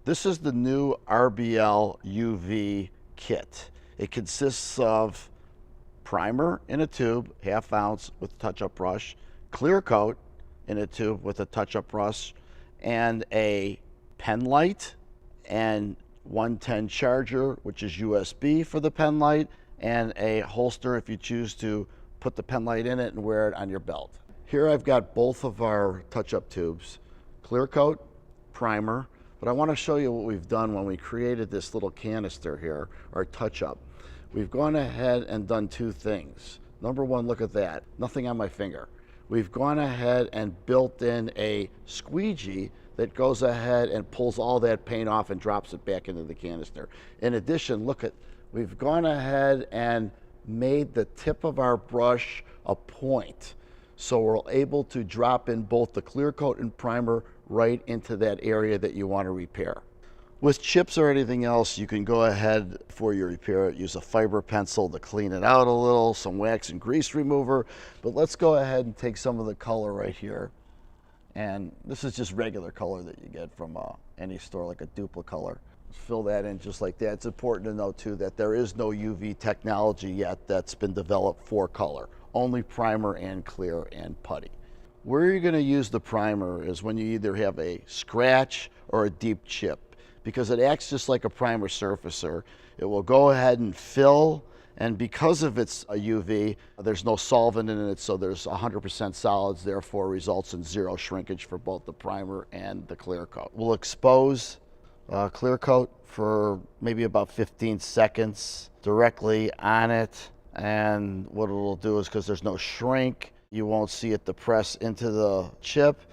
This is the new RBL UV kit. It consists of primer in a tube, 1/2 ounce with touch-up brush, clear coat in a tube with a touch-up brush, and a PENLIGHT and 110 charger, which is USB for the PENLIGHT, and a holster if you choose to put the PENLIGHT in it and wear it on your belt. Here I've got both of our touch-up tubes, clear coat, primer, but I want to show you what we've done when we created this little canister here, our touch-up. We've gone ahead and done two things. Number one, look at that, nothing on my finger. We've gone ahead and built in a squeegee that goes ahead and pulls all that paint off and drops it back into the canister. In addition, look at, we've gone ahead and made the tip of our brush a point. So we're able to drop in both the clear coat and primer right into that area that you want to repair. With chips or anything else, you can go ahead before you repair it, use a fiber pencil to clean it out a little, some wax and grease remover. But let's go ahead and take some of the color right here. And this is just regular color that you get from any store, like a Duplicolor. Fill that in just like that. It's important to know too that there is no UV technology yet that's been developed for color. Only primer and clear and putty. Where you're going to use the primer is when you either have a scratch or a deep chip, because it acts just like a primer surfacer. It will go ahead and fill, and because of its UV, there's no solvent in it, so there's 100% solids, therefore results in zero shrinkage for both the primer and the clear coat. We'll expose clear coat for maybe about 15 seconds directly on it, and what it'll do is, because there's no shrink, you won't see it depress into the chip.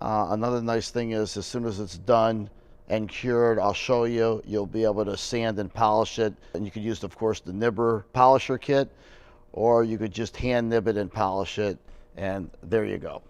Another nice thing is, as soon as it's done and cured, I'll show you, you'll be able to sand and polish it. And you could use, of course, the nibber polisher kit, or you could just hand nib it and polish it, and there you go.